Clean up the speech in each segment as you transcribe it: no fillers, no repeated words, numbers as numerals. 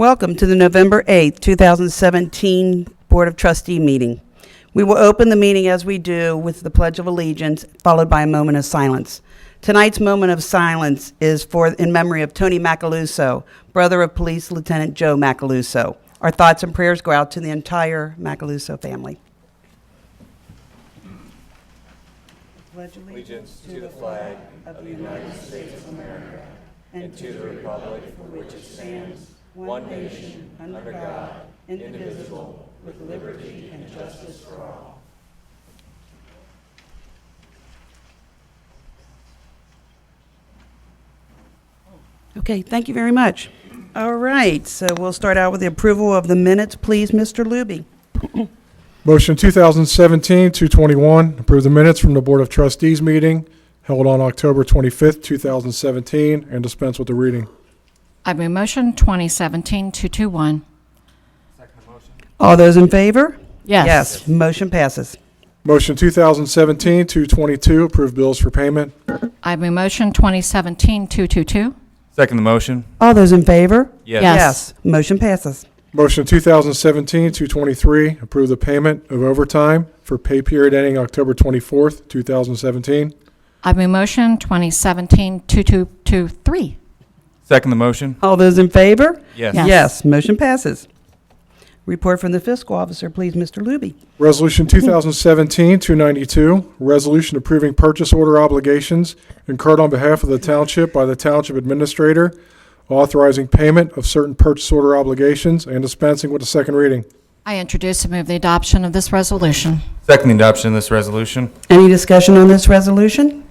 Welcome to the November 8th, 2017 Board of Trustee meeting. We will open the meeting as we do with the Pledge of Allegiance, followed by a moment of silence. Tonight's moment of silence is in memory of Tony Macaluso, brother of Police Lieutenant Joe Macaluso. Our thoughts and prayers go out to the entire Macaluso family. Pledge allegiance to the flag of the United States of America and to the republic for which it stands, one nation, under God, indivisible, with liberty and justice for all. Okay, thank you very much. All right, so we'll start out with the approval of the minutes, please, Mr. Luby. Motion 2017-221, approve the minutes from the Board of Trustees meeting held on October 25th, 2017, and dispense with the reading. I move motion 2017-221. All those in favor? Yes. Yes, motion passes. Motion 2017-222, approve bills for payment. I move motion 2017-222. Second the motion. All those in favor? Yes. Yes, motion passes. Motion 2017-223, approve the payment of overtime for pay period ending October 24th, 2017. I move motion 2017-2223. Second the motion. All those in favor? Yes. Yes. Yes, motion passes. Report from the fiscal officer, please, Mr. Luby. Resolution 2017-292, resolution approving purchase order obligations incurred on behalf of the Township by the Township Administrator, authorizing payment of certain purchase order obligations and dispensing with the second reading. I introduce and move the adoption of this resolution. Second the adoption of this resolution. Any discussion on this resolution?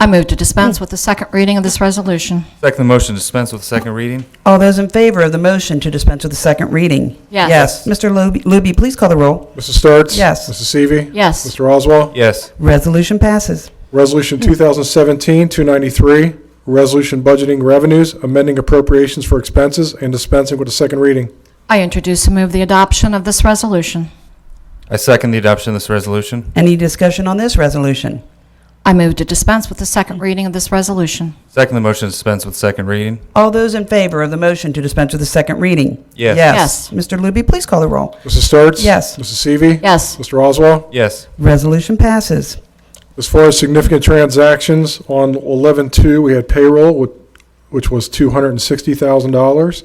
I move to dispense with the second reading of this resolution. Second the motion to dispense with the second reading. All those in favor of the motion to dispense with the second reading? Yes. Yes. Mr. Luby, please call the roll. Mrs. Sturts? Yes. Mrs. Seavey? Yes. Mr. Oswald? Yes. Resolution passes. Resolution 2017-293, resolution budgeting revenues, amending appropriations for expenses, and dispensing with the second reading. I introduce and move the adoption of this resolution. I second the adoption of this resolution. Any discussion on this resolution? I move to dispense with the second reading of this resolution. Second the motion to dispense with second reading. All those in favor of the motion to dispense with the second reading? Yes. Yes. Mr. Luby, please call the roll. Mrs. Sturts? Yes. Mrs. Seavey? Yes. Mr. Oswald? Yes. Resolution passes. As far as significant transactions, on 11/2, we had payroll, which was $260,000.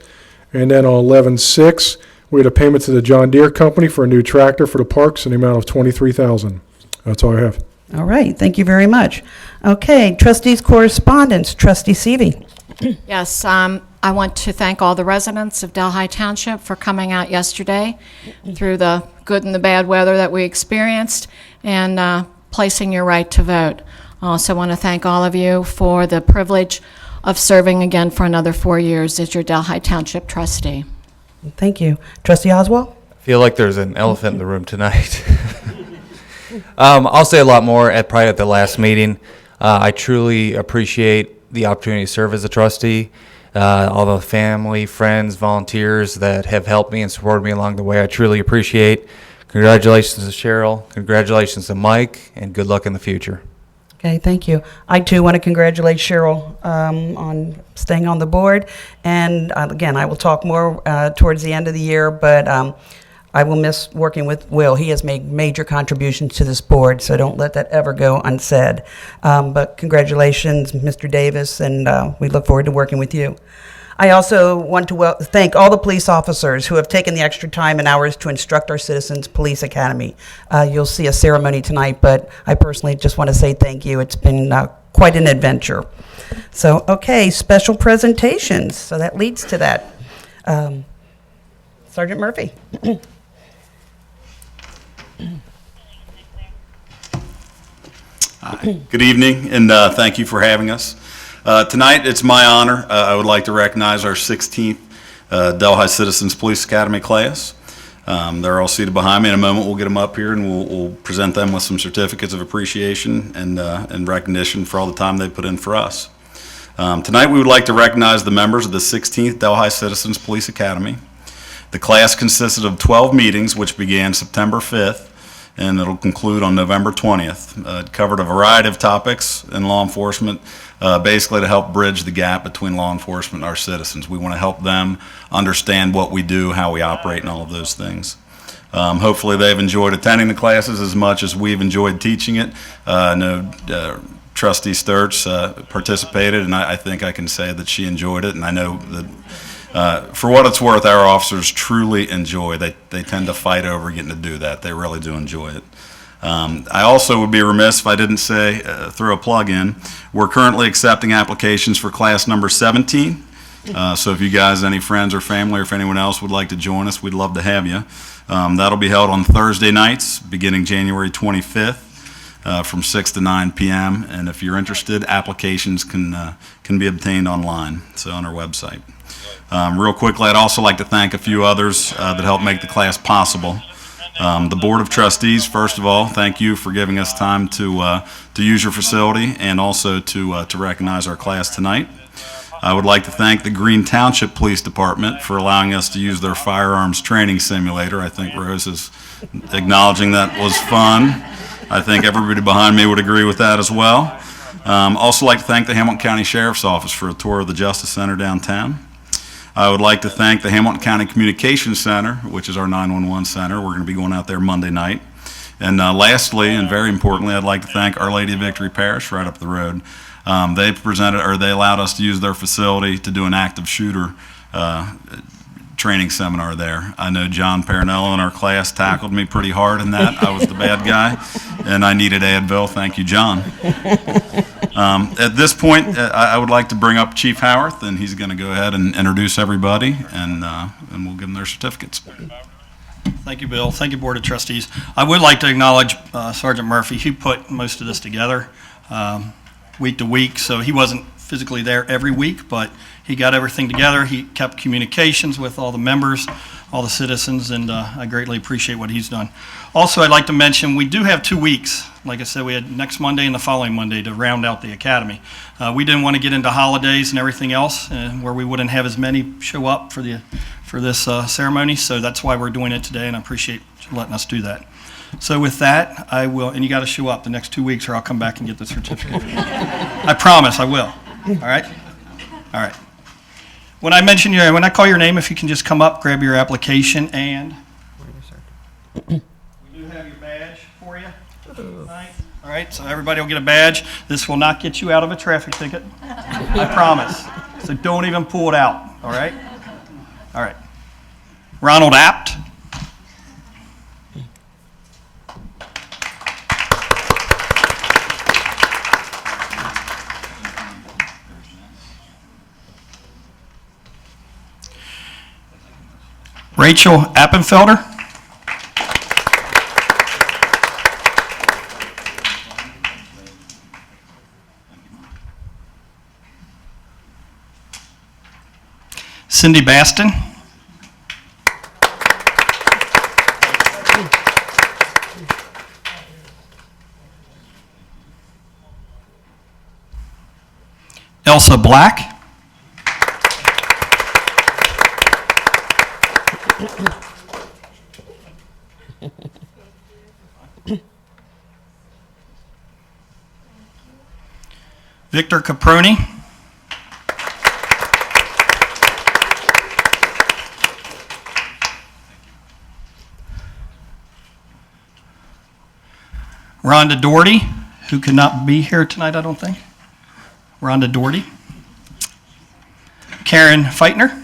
And then on 11/6, we had a payment to the John Deere Company for a new tractor for the parks in the amount of $23,000. That's all I have. All right, thank you very much. Okay, trustees' correspondence. Trustee Seavey. Yes, I want to thank all the residents of Delhi Township for coming out yesterday through the good and the bad weather that we experienced and placing your right to vote. I also want to thank all of you for the privilege of serving again for another 4 years as your Delhi Township trustee. Thank you. Trustee Oswald? I feel like there's an elephant in the room tonight. I'll say a lot more probably at the last meeting. I truly appreciate the opportunity to serve as a trustee. All the family, friends, volunteers that have helped me and supported me along the way, I truly appreciate. Congratulations to Cheryl, congratulations to Mike, and good luck in the future. Okay, thank you. I, too, want to congratulate Cheryl on staying on the board. And, again, I will talk more towards the end of the year, but I will miss working with Will. He has made major contributions to this board, so don't let that ever go unsaid. But congratulations, Mr. Davis, and we look forward to working with you. I also want to thank all the police officers who have taken the extra time and hours to instruct our Citizens Police Academy. You'll see a ceremony tonight, but I personally just want to say thank you. It's been quite an adventure. So, okay, special presentations. So that leads to that. Sergeant Murphy. Good evening, and thank you for having us. Tonight, it's my honor. I would like to recognize our 16th Delhi Citizens Police Academy class. They're all seated behind me. In a moment, we'll get them up here, and we'll present them with some certificates of appreciation and recognition for all the time they put in for us. Tonight, we would like to recognize the members of the 16th Delhi Citizens Police Academy. The class consisted of 12 meetings, which began September 5th and it'll conclude on November 20th. It covered a variety of topics in law enforcement, basically to help bridge the gap between law enforcement and our citizens. We want to help them understand what we do, how we operate, and all of those things. Hopefully they've enjoyed attending the classes as much as we've enjoyed teaching it. I know Trustee Sturts participated, and I think I can say that she enjoyed it, and I know that for what it's worth, our officers truly enjoy. They tend to fight over getting to do that. They really do enjoy it. I also would be remiss if I didn't say, throw a plug in. We're currently accepting applications for class number 17. So if you guys, any friends or family, or if anyone else would like to join us, we'd love to have you. That'll be held on Thursday nights, beginning January 25th. From 6 to 9 p.m. And if you're interested, applications can be obtained online, so on our website. Real quickly, I'd also like to thank a few others that helped make the class possible. The Board of Trustees, first of all, thank you for giving us time to use your facility and also to recognize our class tonight. I would like to thank the Green Township Police Department for allowing us to use their firearms training simulator. I think Rose is acknowledging that was fun. I think everybody behind me would agree with that as well. Also like to thank the Hamilton County Sheriff's Office for a tour of the Justice Center downtown. I would like to thank the Hamilton County Communications Center, which is our 911 center. We're going to be going out there Monday night. And lastly, and very importantly, I'd like to thank Our Lady of Victory Parish right up the road. They allowed us to use their facility to do an active shooter training seminar there. I know John Parinello in our class tackled me pretty hard in that. I was the bad guy, and I needed Advil. Thank you, John. At this point, I would like to bring up Chief Howarth, and he's going to go ahead and introduce everybody, and we'll give them their certificates. Thank you, Bill. Thank you, Board of Trustees. I would like to acknowledge Sergeant Murphy. He put most of this together week to week, so he wasn't physically there every week, but he got everything together. He kept communications with all the members, all the citizens, and I greatly appreciate what he's done. Also, I'd like to mention we do have 2 weeks. Like I said, we had next Monday and the following Monday to round out the academy. We didn't want to get into holidays and everything else where we wouldn't have as many show up for this ceremony, so that's why we're doing it today, and I appreciate you letting us do that. So with that, I will, and you got to show up the next 2 weeks or I'll come back and get the certificate. I promise I will. All right? All right. When I call your name, if you can just come up, grab your application, and we do have your badge for you tonight. All right, so everybody will get a badge. This will not get you out of a traffic ticket. I promise. So don't even pull it out. All right? All right. Ronald Apt. Rachel Appenfelder. Cindy Baston. Elsa Black. Victor Caproni. Rhonda Doherty, who could not be here tonight, I don't think. Rhonda Doherty. Karen Feitner.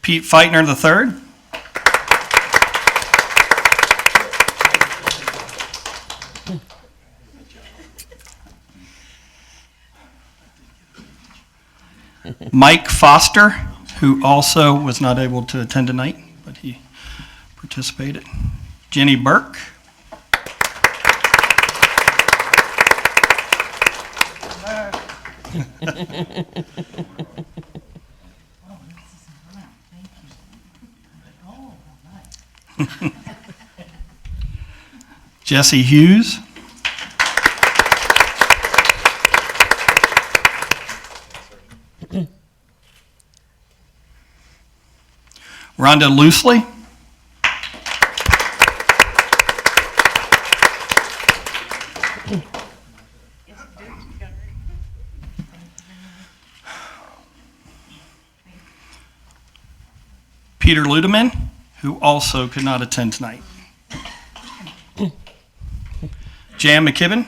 Pete Feitner III. Mike Foster, who also was not able to attend tonight, but he participated. Jenny Burke. Jesse Hughes. Rhonda Loosely. Peter Ludeman, who also could not attend tonight. Jan McKibben.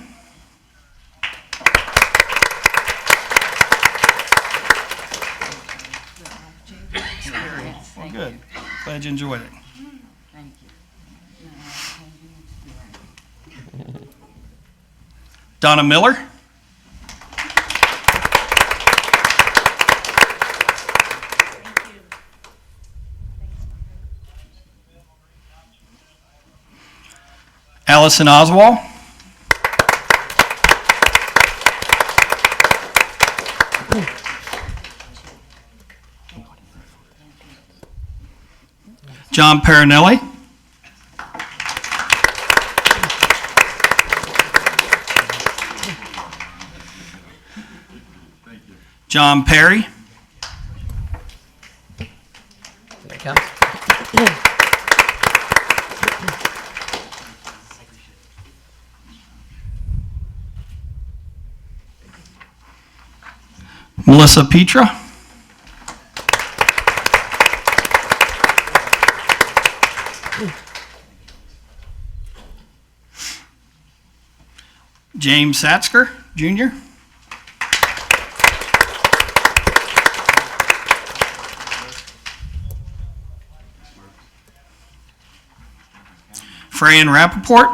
Well, good. Glad you enjoyed it. Donna Miller. Allison Oswald. John Parinelli. John Perry. There it comes. Melissa Petra. James Satsker, Jr. Fran Rappaport.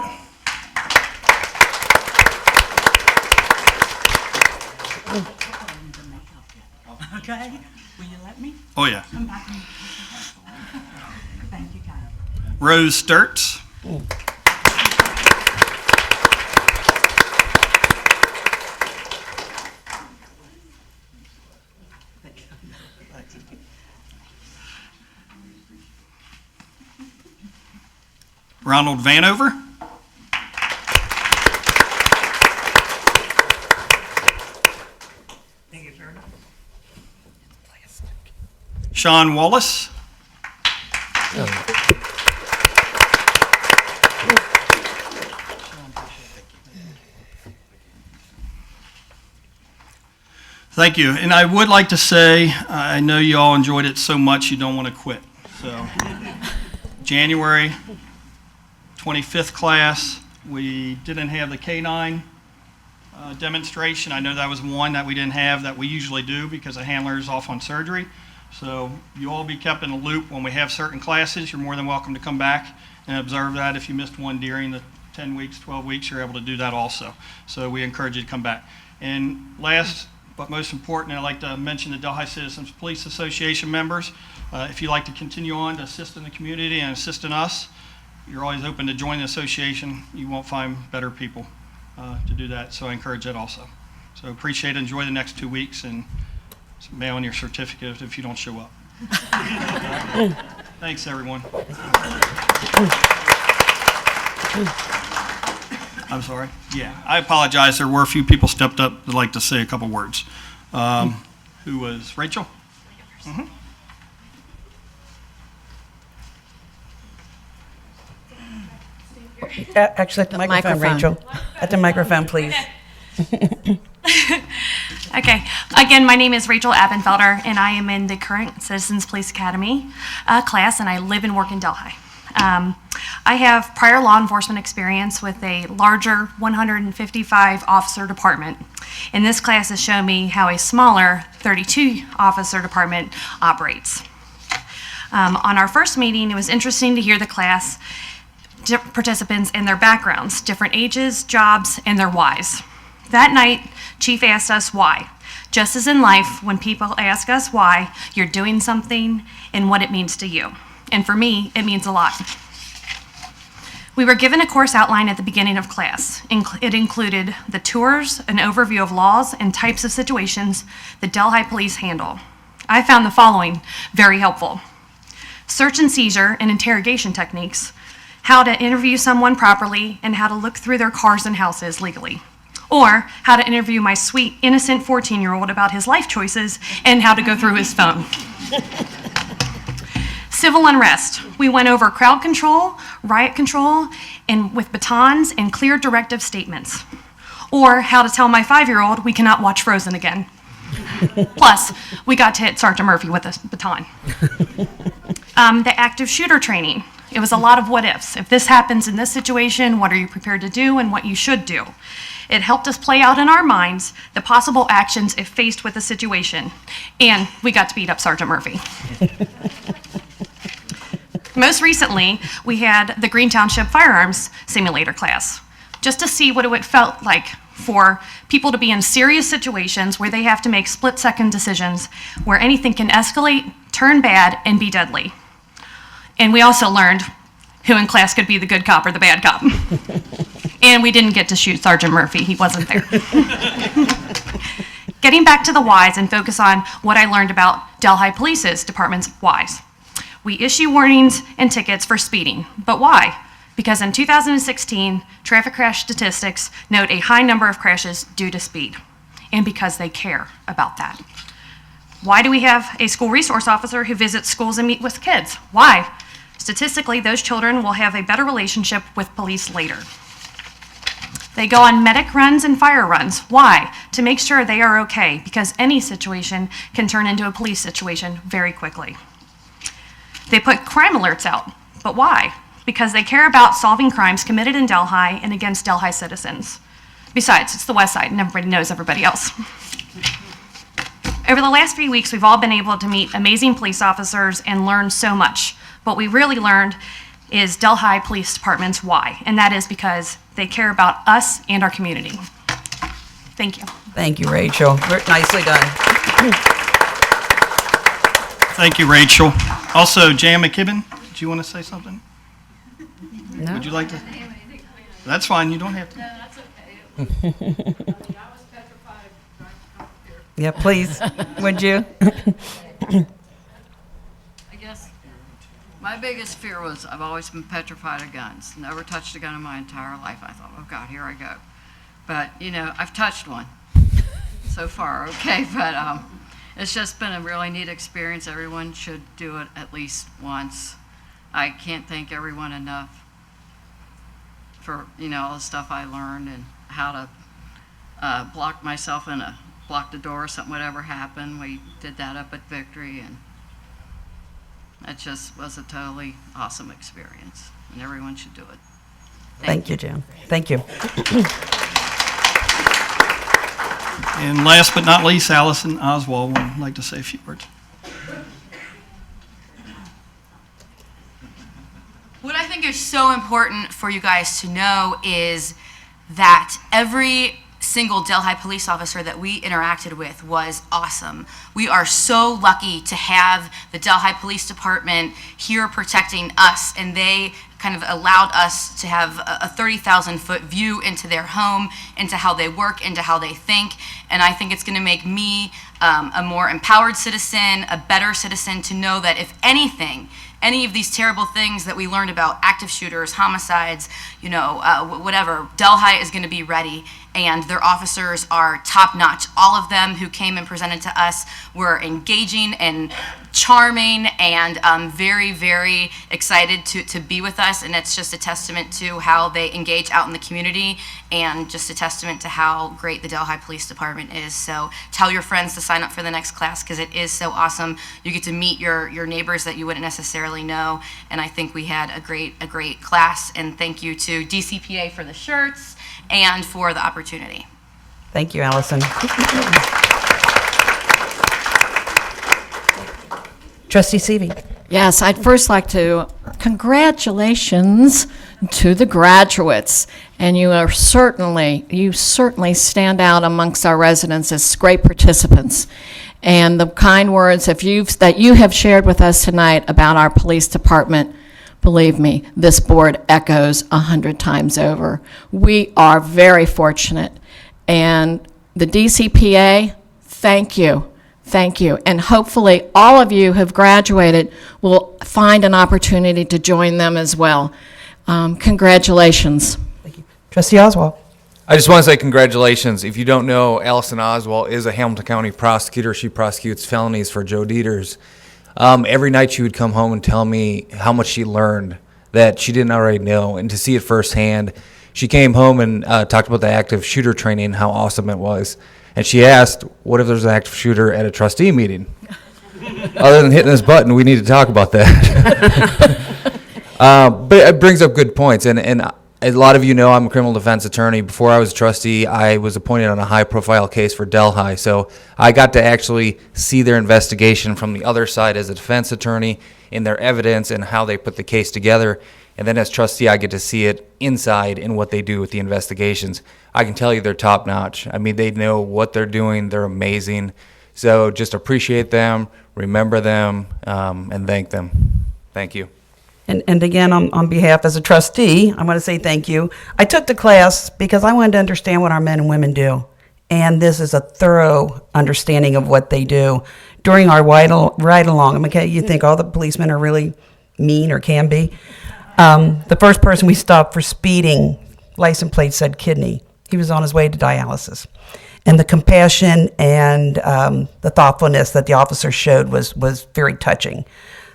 Okay, will you let me? Oh, yeah. Come back and thank you, kind. Rose Sturts. Ronald Vanover. Thank you, sir. Sean Wallace. Thank you. And I would like to say, I know you all enjoyed it so much you don't want to quit. So, January 25th class, we didn't have the K-9 demonstration. I know that was one that we didn't have that we usually do because the handler is off on surgery. So you all be kept in a loop when we have certain classes. You're more than welcome to come back and observe that. If you missed one during the 10 weeks, 12 weeks, you're able to do that also. So we encourage you to come back. And last but most important, I'd like to mention the Delhi Citizens Police Association members. If you'd like to continue on to assist in the community and assist in us, you're always open to join the association. You won't find better people to do that, so I encourage that also. So appreciate it. Enjoy the next 2 weeks and mail in your certificate if you don't show up. Thanks, everyone. I'm sorry. Yeah, I apologize. There were a few people stepped up that'd like to say a couple words. Who was Rachel? Mm-hmm. Actually, at the microphone, Rachel. At the microphone, please. Okay. Again, my name is Rachel Appenfelder, and I am in the current Citizens Police Academy class, and I live and work in Delhi. I have prior law enforcement experience with a larger 155 officer department, and this class has shown me how a smaller 32 officer department operates. On our first meeting, it was interesting to hear the class participants and their backgrounds, different ages, jobs, and their whys. That night, Chief asked us why. Just as in life, when people ask us why, you're doing something and what it means to you. And for me, it means a lot. We were given a course outline at the beginning of class. It included the tours, an overview of laws and types of situations the Delhi police handle. I found the following very helpful: search and seizure and interrogation techniques, how to interview someone properly, and how to look through their cars and houses legally. Or how to interview my sweet, innocent 14-year-old about his life choices and how to go through his phone. Civil unrest. We went over crowd control, riot control, and with batons and clear directive statements. Or how to tell my 5-year-old we cannot watch Frozen again. Plus, we got to hit Sergeant Murphy with a baton. The active shooter training. It was a lot of what ifs. If this happens in this situation, what are you prepared to do and what you should do? It helped us play out in our minds the possible actions if faced with a situation. And we got to beat up Sergeant Murphy. Most recently, we had the Green Township Firearms Simulator class, just to see what it would felt like for people to be in serious situations where they have to make split-second decisions, where anything can escalate, turn bad, and be deadly. And we also learned who in class could be the good cop or the bad cop. And we didn't get to shoot Sergeant Murphy. He wasn't there. Getting back to the whys and focus on what I learned about Delhi Police's department's whys. We issue warnings and tickets for speeding. But why? Because in 2016, traffic crash statistics note a high number of crashes due to speed. And because they care about that. Why do we have a school resource officer who visits schools and meet with kids? Why? Statistically, those children will have a better relationship with police later. They go on medic runs and fire runs. Why? To make sure they are okay, because any situation can turn into a police situation very quickly. They put crime alerts out. But why? Because they care about solving crimes committed in Delhi and against Delhi citizens. Besides, it's the West Side and everybody knows everybody else. Over the last few weeks, we've all been able to meet amazing police officers and learn so much. What we really learned is Delhi Police Department's why, and that is because they care about us and our community. Thank you. Thank you, Rachel. Nicely done. Thank you, Rachel. Also, Jan McKibben, do you want to say something? No? Would you like to? That's fine, you don't have to. Yeah, please, would you? I guess my biggest fear was I've always been petrified of guns. Never touched a gun in my entire life. I thought, oh God, here I go. But, you know, I've touched one so far, okay? But it's just been a really neat experience. Everyone should do it at least once. I can't thank everyone enough for, you know, all the stuff I learned and how to block myself in a block the door, something would ever happen. We did that up at Victory, and it just was a totally awesome experience, and everyone should do it. Thank you, Jan. Thank you. And last but not least, Allison Oswald would like to say a few words. What I think is so important for you guys to know is that every single Delhi police officer that we interacted with was awesome. We are so lucky to have the Delhi Police Department here protecting us, and they kind of allowed us to have a 30,000-foot view into their home, into how they work, into how they think, and I think it's going to make me a more empowered citizen, a better citizen, to know that if anything, any of these terrible things that we learned about, active shooters, homicides, you know, whatever, Delhi is going to be ready, and their officers are top-notch. All of them who came and presented to us were engaging and charming and very, very excited to be with us, and it's just a testament to how they engage out in the community and just a testament to how great the Delhi Police Department is. So tell your friends to sign up for the next class because it is so awesome. You get to meet your neighbors that you wouldn't necessarily know, and I think we had a great class, and thank you to DCPA for the shirts and for the opportunity. Thank you, Allison. Trustee Seavey. Yes, I'd first like to congratulations to the graduates. And you certainly stand out amongst our residents as great participants. And the kind words that you have shared with us tonight about our police department, believe me, this board echoes 100 times over. We are very fortunate. And the DCPA, thank you. Thank you. And hopefully all of you who have graduated will find an opportunity to join them as well. Congratulations. Thank you. Trustee Oswald. I just want to say congratulations. If you don't know, Allison Oswald is a Hamilton County prosecutor. She prosecutes felonies for Joe Dieters. Every night she would come home and tell me how much she learned that she didn't already know, and to see it firsthand. She came home and talked about the active shooter training, how awesome it was. And she asked, what if there's an active shooter at a trustee meeting? Other than hitting this button, we need to talk about that. But it brings up good points. And a lot of you know I'm a criminal defense attorney. Before I was a trustee, I was appointed on a high-profile case for Delhi. So I got to actually see their investigation from the other side as a defense attorney in their evidence and how they put the case together. And then as trustee, I get to see it inside in what they do with the investigations. I can tell you they're top-notch. I mean, they know what they're doing. They're amazing. So just appreciate them, remember them, and thank them. Thank you. And again, on behalf as a trustee, I want to say thank you. I took the class because I wanted to understand what our men and women do. And this is a thorough understanding of what they do. During our ride-along, okay, you think all the policemen are really mean or can be. The first person we stopped for speeding, license plate said kidney. He was on his way to dialysis. And the compassion and the thoughtfulness that the officer showed was very touching.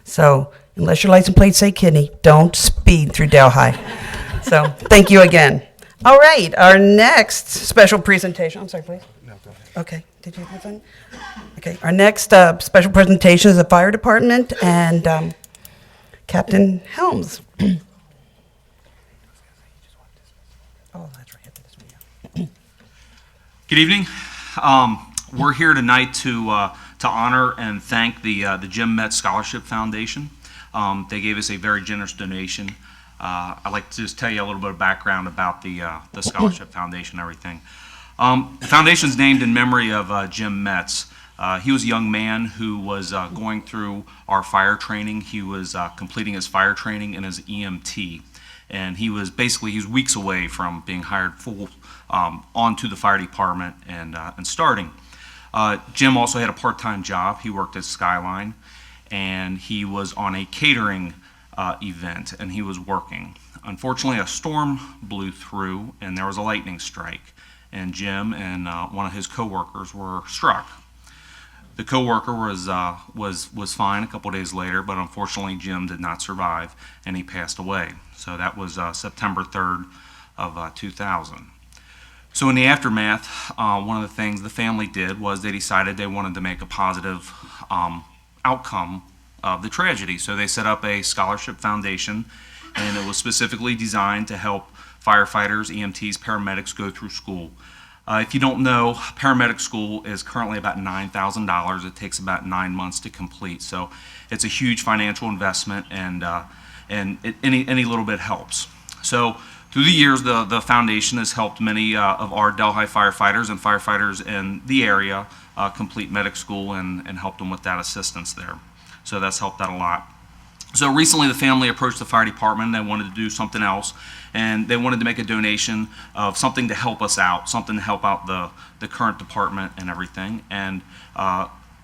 So unless your license plate say kidney, don't speed through Delhi. So thank you again. All right, our next special presentation. I'm sorry, please. No, go ahead. Okay, did you have one? Okay, our next special presentation is the fire department and Captain Helms. Oh, that's right. Good evening. We're here tonight to honor and thank the Jim Metz Scholarship Foundation. They gave us a very generous donation. I'd like to just tell you a little bit of background about the Scholarship Foundation and everything. The foundation's named in memory of Jim Metz. He was a young man who was going through our fire training. He was completing his fire training and his EMT. And he was weeks away from being hired full onto the fire department and starting. Jim also had a part-time job. He worked at Skyline, and he was on a catering event, and he was working. Unfortunately, a storm blew through, and there was a lightning strike, and Jim and one of his coworkers were struck. The coworker was fine a couple days later, but unfortunately Jim did not survive, and he passed away. So that was September 3rd of 2000. So in the aftermath, one of the things the family did was they decided they wanted to make a positive outcome of the tragedy. So they set up a scholarship foundation, and it was specifically designed to help firefighters, EMTs, paramedics go through school. If you don't know, paramedic school is currently about $9,000. It takes about 9 months to complete. So it's a huge financial investment, and any little bit helps. So through the years, the foundation has helped many of our Delhi firefighters and firefighters in the area complete medic school and helped them with that assistance there. So that's helped out a lot. So recently the family approached the fire department. They wanted to do something else, and they wanted to make a donation of something to help us out, something to help out the current department and everything, and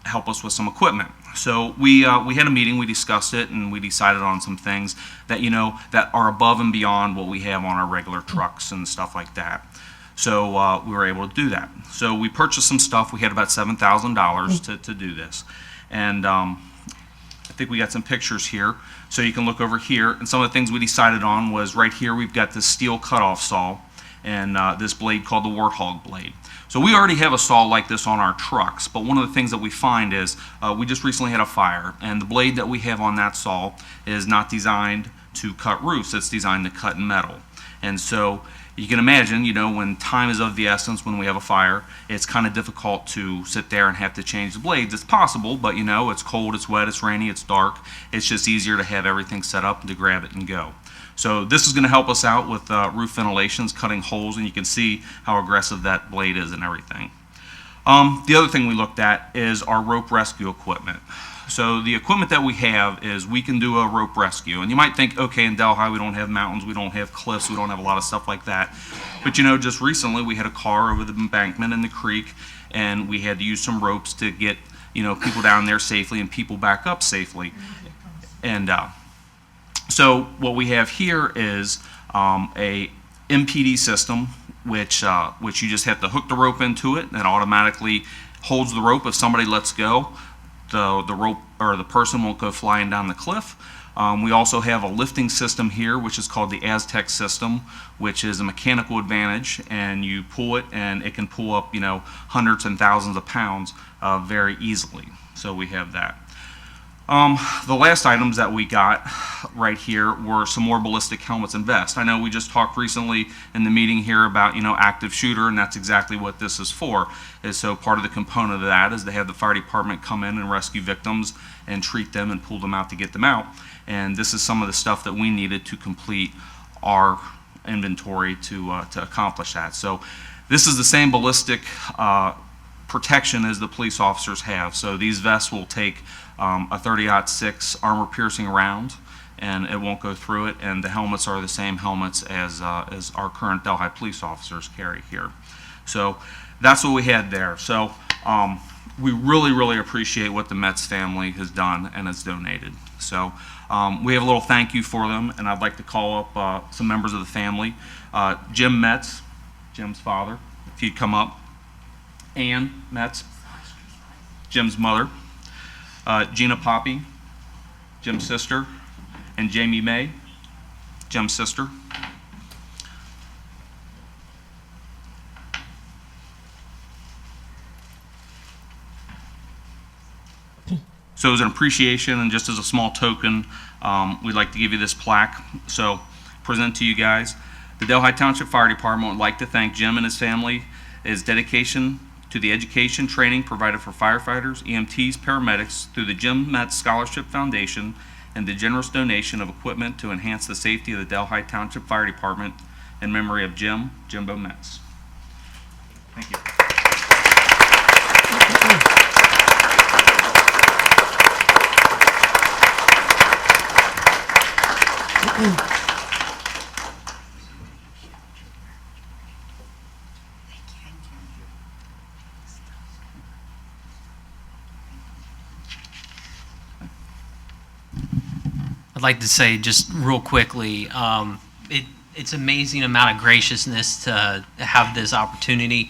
help us with some equipment. So we had a meeting, we discussed it, and we decided on some things that, that are above and beyond what we have on our regular trucks and stuff like that. So we were able to do that. So we purchased some stuff. We had about $7,000 to do this. And I think we got some pictures here, so you can look over here. And some of the things we decided on was right here we've got this steel cutoff saw and this blade called the Warthog blade. So we already have a saw like this on our trucks, but one of the things that we find is we just recently had a fire, and the blade that we have on that saw is not designed to cut roofs. It's designed to cut metal. And so you can imagine, when time is of the essence, when we have a fire, it's kind of difficult to sit there and have to change the blades. It's possible, but it's cold, it's wet, it's rainy, it's dark. It's just easier to have everything set up and to grab it and go. So this is going to help us out with roof ventilations, cutting holes, and you can see how aggressive that blade is and everything. The other thing we looked at is our rope rescue equipment. So the equipment that we have is we can do a rope rescue. And you might think, okay, in Delhi we don't have mountains, we don't have cliffs, we don't have a lot of stuff like that. But just recently we had a car over the embankment in the creek, and we had to use some ropes to get people down there safely and people back up safely. And so what we have here is a MPD system, which you just have to hook the rope into it, and it automatically holds the rope if somebody lets go. the rope or the person won't go flying down the cliff. We also have a lifting system here, which is called the Aztec system, which is a mechanical advantage, and you pull it, and it can pull up, hundreds and thousands of pounds very easily. So we have that. The last items that we got right here were some more ballistic helmets and vests. I know we just talked recently in the meeting here about, active shooter, and that's exactly what this is for. And so part of the component of that is they have the fire department come in and rescue victims and treat them and pull them out to get them out. And this is some of the stuff that we needed to complete our inventory to accomplish that. So this is the same ballistic protection as the police officers have. So these vests will take a 30-06 armor-piercing round, and it won't go through it. And the helmets are the same helmets as our current Delhi police officers carry here. So that's what we had there. So we really, really appreciate what the Metz family has done and has donated. So we have a little thank you for them, and I'd like to call up some members of the family. Jim Metz, Jim's father, if he'd come up. Ann Metz, Jim's mother. Gina Poppy, Jim's sister, and Jamie May, Jim's sister. So as an appreciation and just as a small token, we'd like to give you this plaque. So present to you guys. The Delhi Township Fire Department would like to thank Jim and his family, his dedication to the education training provided for firefighters, EMTs, paramedics through the Jim Metz Scholarship Foundation and the generous donation of equipment to enhance the safety of the Delhi Township Fire Department in memory of Jimbo Metz. Thank you. I'd like to say just real quickly, it's amazing amount of graciousness to have this opportunity.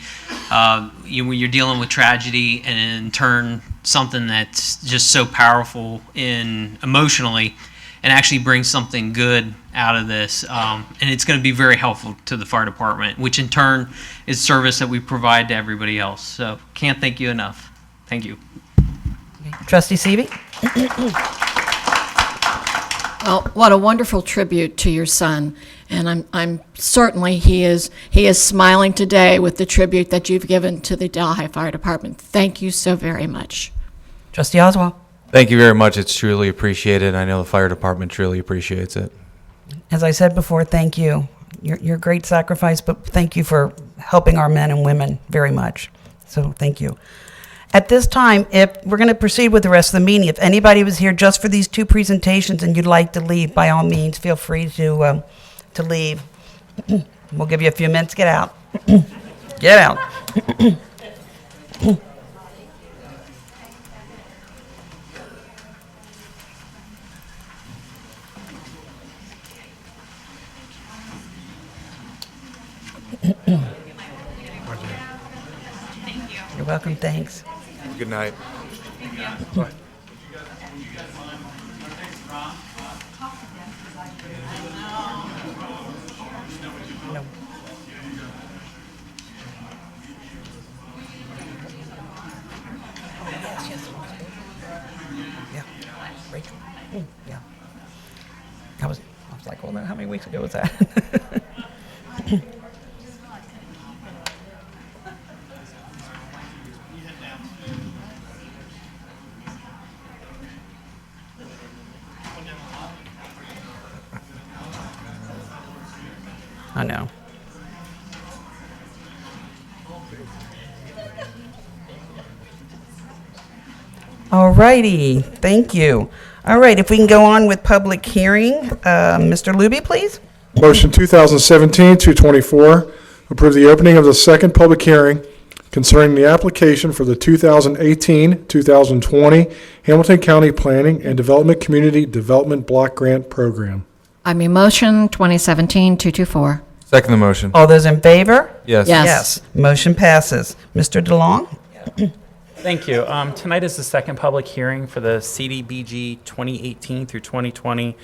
When you're dealing with tragedy and in turn something that's just so powerful emotionally, and actually bring something good out of this, and it's going to be very helpful to the fire department, which in turn is service that we provide to everybody else. So can't thank you enough. Thank you. Trustee Seavey? Well, what a wonderful tribute to your son, and I'm certainly he is smiling today with the tribute that you've given to the Delhi Fire Department. Thank you so very much. Trustee Oswald? Thank you very much. It's truly appreciated. I know the fire department truly appreciates it. As I said before, thank you. Your great sacrifice, but thank you for helping our men and women very much. So thank you. At this time, if we're going to proceed with the rest of the meeting, if anybody was here just for these two presentations and you'd like to leave, by all means, feel free to leave. We'll give you a few minutes. Get out. Get out. You're welcome. Thanks. Good night. No. Yeah. Rachel. Yeah. I was like, well, how many weeks ago was that? I know. All righty, thank you. All right, if we can go on with public hearing, Mr. Luby, please. Motion 2017-224, approve the opening of the second public hearing concerning the application for the 2018-2020 Hamilton County Planning and Development Community Development Block Grant Program. I mean, motion 2017-224. Second the motion. All those in favor? Yes. Yes. Yes, motion passes. Mr. DeLong? Thank you. Tonight is the second public hearing for the CDBG 2018 through 2020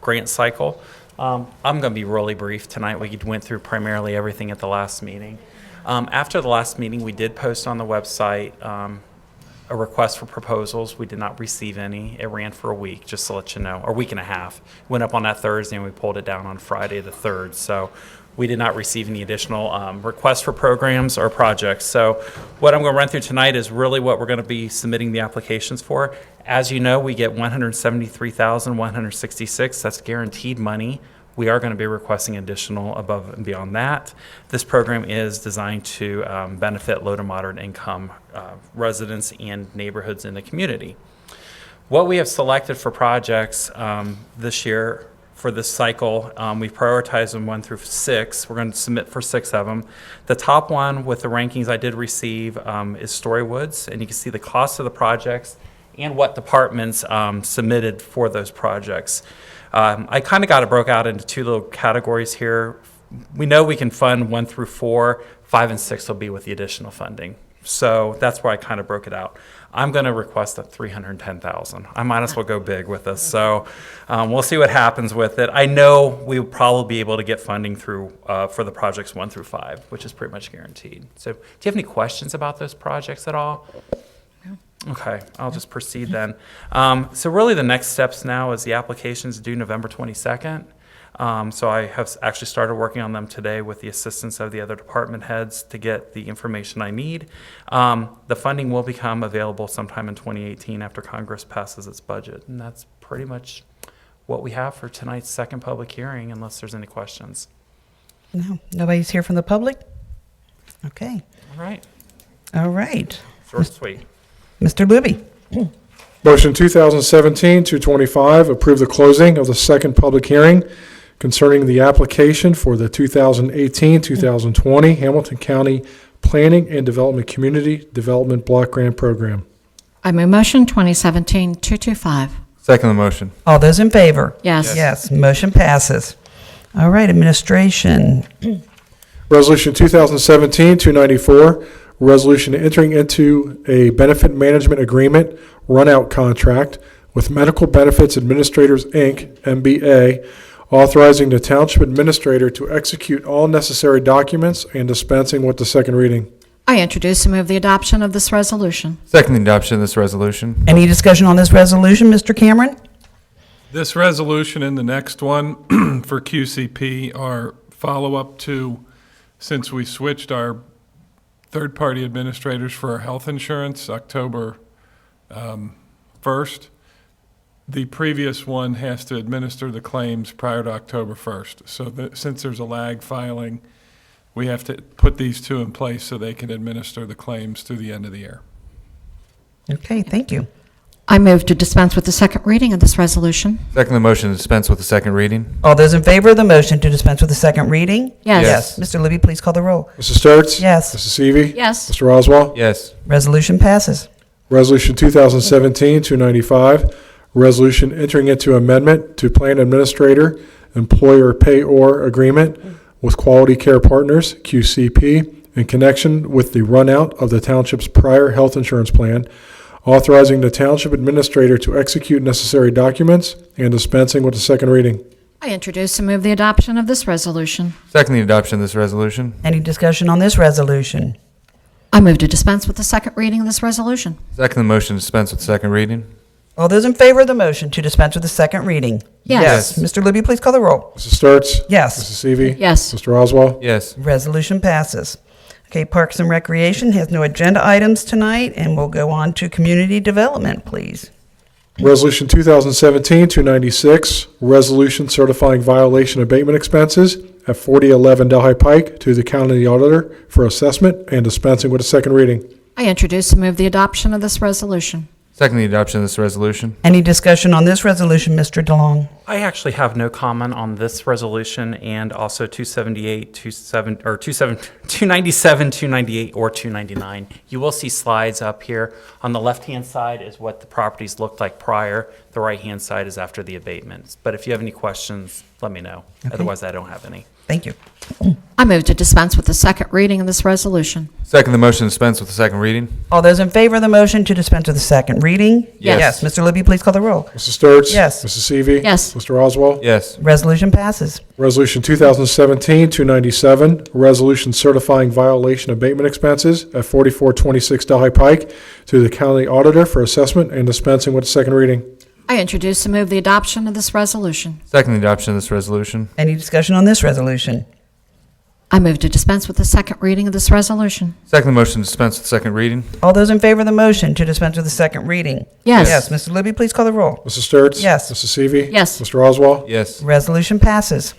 grant cycle. I'm going to be really brief tonight. We went through primarily everything at the last meeting. After the last meeting, we did post on the website a request for proposals. We did not receive any. It ran for a week, just to let you know, or a week and a half. Went up on that Thursday, and we pulled it down on Friday the 3rd. So we did not receive any additional requests for programs or projects. So what I'm going to run through tonight is really what we're going to be submitting the applications for. As you know, we get $173,166. That's guaranteed money. We are going to be requesting additional above and beyond that. This program is designed to benefit low to moderate income residents and neighborhoods in the community. What we have selected for projects this year for this cycle, we've prioritized them 1 through 6. We're going to submit for 6 of them. The top one with the rankings I did receive is Storywoods, and you can see the cost of the projects and what departments submitted for those projects. I kind of got it broke out into 2 little categories here. We know we can fund 1 through 4, 5 and 6 will be with the additional funding. So that's where I kind of broke it out. I'm going to request a $310,000. I might as well go big with this. So we'll see what happens with it. I know we will probably be able to get funding through for the projects 1 through 5, which is pretty much guaranteed. So do you have any questions about those projects at all? Okay, I'll just proceed then. So really the next steps now is the applications due November 22nd. So I have actually started working on them today with the assistance of the other department heads to get the information I need. The funding will become available sometime in 2018 after Congress passes its budget. And that's pretty much what we have for tonight's second public hearing, unless there's any questions. No, nobody's here from the public? Okay. All right. All right. Short and sweet. Mr. Libby. Motion 2017-225, approve the closing of the second public hearing concerning the application for the 2018-2020 Hamilton County Planning and Development Community Development Block Grant Program. I move motion 2017-225. Second the motion. All those in favor? Yes. Yes, motion passes. All right, administration. Resolution 2017-294, resolution entering into a benefit management agreement runout contract with Medical Benefits Administrators, Inc., MBA, authorizing the Township Administrator to execute all necessary documents and dispensing with the second reading. I introduce and move the adoption of this resolution. Second the adoption of this resolution. Any discussion on this resolution, Mr. Cameron? This resolution and the next one for QCP are follow-up to, since we switched our third-party administrators for our health insurance October 1st. The previous one has to administer the claims prior to October 1st. So since there's a lag filing, we have to put these 2 in place so they can administer the claims through the end of the year. Okay, thank you. I move to dispense with the second reading of this resolution. Second the motion to dispense with the second reading. All those in favor of the motion to dispense with the second reading? Yes. Mr. Libby, please call the roll. Mrs. Sturts? Yes. Mrs. Seavey? Yes. Mr. Oswald? Yes. Resolution passes. Resolution 2017-295, resolution entering into amendment to Plan Administrator Employer Pay-Or Agreement with Quality Care Partners, QCP, in connection with the runout of the Township's prior health insurance plan, authorizing the Township Administrator to execute necessary documents and dispensing with the second reading. I introduce and move the adoption of this resolution. Second the adoption of this resolution. Any discussion on this resolution? I move to dispense with the second reading of this resolution. Second the motion to dispense with the second reading. All those in favor of the motion to dispense with the second reading? Yes. Mr. Libby, please call the roll. Mrs. Sturts? Yes. Mrs. Seavey? Yes. Mr. Oswald? Yes. Resolution passes. Okay, Parks and Recreation has no agenda items tonight, and we'll go on to Community Development, please. Resolution 2017-296, resolution certifying violation abatement expenses at 4011 Delhi Pike to the County Auditor for assessment and dispensing with a second reading. I introduce and move the adoption of this resolution. Second the adoption of this resolution. Any discussion on this resolution, Mr. DeLong? I actually have no comment on this resolution and also 297, 298, or 299. You will see slides up here. On the left-hand side is what the properties looked like prior. The right-hand side is after the abatements. But if you have any questions, let me know. Okay. Otherwise, I don't have any. Thank you. I move to dispense with the second reading of this resolution. Second the motion to dispense with the second reading? All those in favor of the motion to dispense with the second reading? Yes. Mr. Libby, please call the roll. Mrs. Sturts? Yes. Mrs. Seavey? Yes. Mr. Oswald? Yes. Resolution passes. Resolution 2017-297, resolution certifying violation abatement expenses at 4426 Delhi Pike to the county auditor for assessment and dispensing with the second reading. I introduce and move the adoption of this resolution. Second the adoption of this resolution? Any discussion on this resolution? I move to dispense with the second reading of this resolution. Second the motion to dispense with the second reading? All those in favor of the motion to dispense with the second reading? Yes. Yes. Mr. Libby, please call the roll. Mrs. Sturts? Yes. Mrs. Seavey? Yes. Mr. Oswald? Yes. Resolution passes.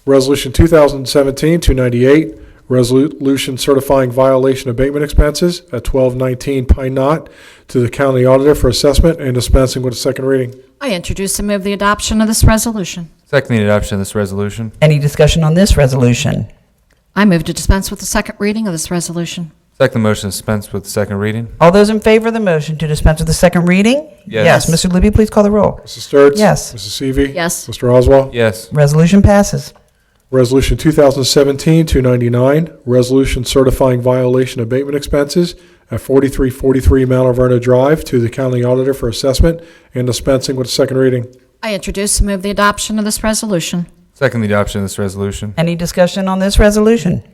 Resolution 2017-298, resolution certifying violation abatement expenses at 1219 Pine Knot to the county auditor for assessment and dispensing with the second reading. I introduce and move the adoption of this resolution. Second the adoption of this resolution? Any discussion on this resolution? I move to dispense with the second reading of this resolution. Second the motion to dispense with the second reading? All those in favor of the motion to dispense with the second reading? Yes. Mr. Libby, please call the roll. Mrs. Sturts? Yes. Mrs. Seavey? Yes. Mr. Oswald? Yes. Resolution passes. Resolution 2017-299, resolution certifying violation abatement expenses at 4343 Mount Alverno Drive to the county auditor for assessment and dispensing with the second reading. I introduce and move the adoption of this resolution. Second the adoption of this resolution? Any discussion on this resolution?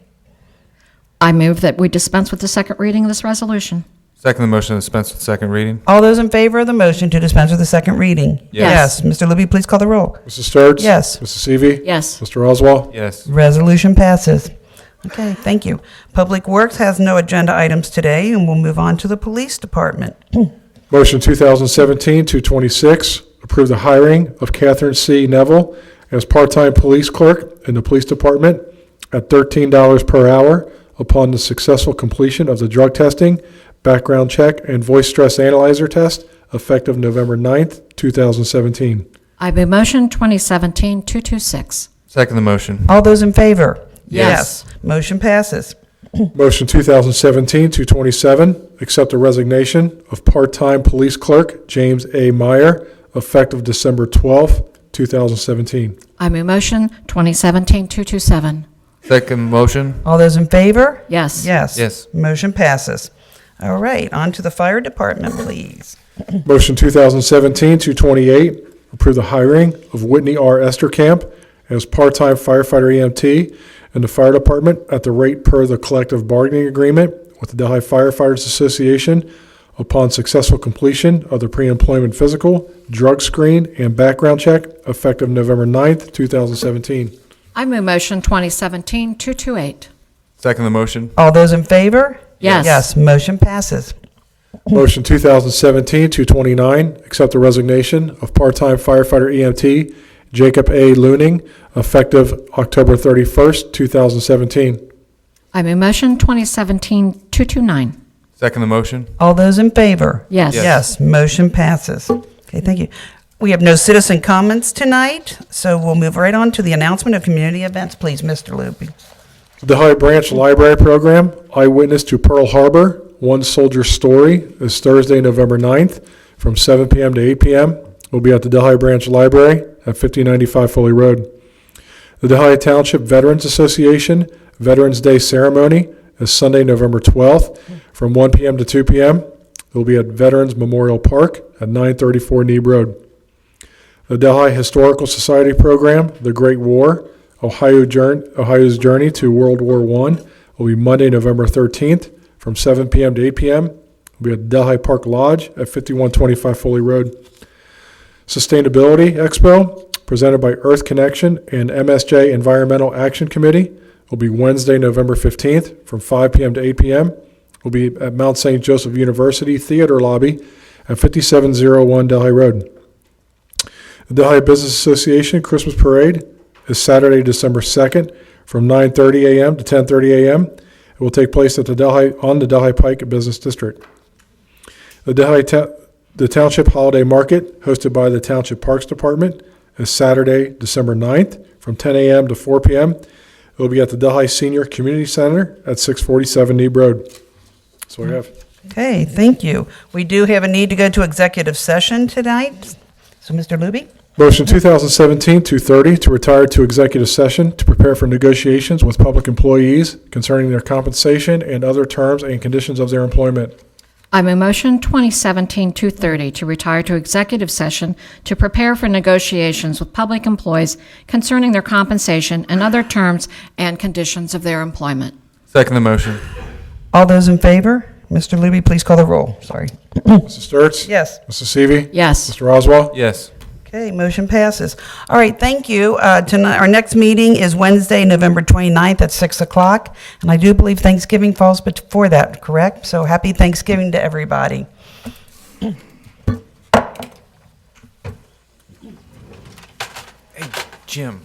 I move that we dispense with the second reading of this resolution. Second the motion to dispense with the second reading? All those in favor of the motion to dispense with the second reading? Yes. Mr. Libby, please call the roll. Mrs. Sturts? Yes. Mrs. Seavey? Yes. Mr. Oswald? Yes. Resolution passes. Okay, thank you. Public Works has no agenda items today, and we'll move on to the Police Department. Motion 2017-226, approve the hiring of Catherine C. Neville as part-time police clerk in the police department at $13 per hour upon the successful completion of the drug testing, background check, and voice stress analyzer test effective November 9th, 2017. I move motion 2017-226. Second the motion? All those in favor? Yes. Motion passes. Motion 2017-227, accept the resignation of part-time police clerk James A. Meyer effective December 12th, 2017. I move motion 2017-227. Second motion? All those in favor? Yes. Yes. Yes. Motion passes. All right, on to the Fire Department, please. Motion 2017-228, approve the hiring of Whitney R. Esterkamp as part-time firefighter EMT in the fire department at the rate per the collective bargaining agreement with the Delhi Firefighters Association upon successful completion of the pre-employment physical, drug screen, and background check effective November 9th, 2017. I move motion 2017-228. Second the motion? All those in favor? Yes. Yes, motion passes. Motion 2017-229, accept the resignation of part-time firefighter EMT Jacob A. Looning, effective October 31st, 2017. I move motion 2017-229. Second the motion? All those in favor? Yes. Yes, motion passes. Okay, thank you. We have no citizen comments tonight, so we'll move right on to the announcement of community events. Please, Mr. Loopy. The Delhi Branch Library Program, Eyewitness to Pearl Harbor, One Soldier's Story, is Thursday, November 9th, from 7 p.m. to 8 p.m. We'll be at the Delhi Branch Library at 5095 Foley Road. The Delhi Township Veterans Association Veterans Day Ceremony is Sunday, November 12th, from 1 p.m. to 2 p.m. It will be at Veterans Memorial Park at 934 Neeb Road. The Delhi Historical Society Program, The Great War, Ohio's Journey to World War I, will be Monday, November 13th, from 7 p.m. to 8 p.m. It will be at Delhi Park Lodge at 5125 Foley Road. Sustainability Expo, presented by Earth Connection and MSJ Environmental Action Committee, will be Wednesday, November 15th, from 5 p.m. to 8 p.m. It will be at Mount St. Joseph University Theater Lobby at 5701 Delhi Road. The Delhi Business Association Christmas Parade is Saturday, December 2nd, from 9:30 a.m. to 10:30 a.m. It will take place at the Delhi Pike Business District. The Township Holiday Market, hosted by the Township Parks Department, is Saturday, December 9th, from 10 a.m. to 4 p.m. It will be at the Delhi Senior Community Center at 647 Neeb Road. That's what I have. Okay, thank you. We do have a need to go to executive session tonight. So, Mr. Luby? Motion 2017-230 to retire to executive session to prepare for negotiations with public employees concerning their compensation and other terms and conditions of their employment. I move motion 2017-230 to retire to executive session to prepare for negotiations with public employees concerning their compensation and other terms and conditions of their employment. Second the motion. All those in favor? Mr. Luby, please call the roll. Sorry. Mrs. Sturts? Yes. Mrs. Seavey? Yes. Mr. Oswald? Yes. Okay, motion passes. All right, thank you. Tonight, our next meeting is Wednesday, November 29th at 6 o'clock. And I do believe Thanksgiving falls before that, correct? So happy Thanksgiving to everybody. Hey, Jim.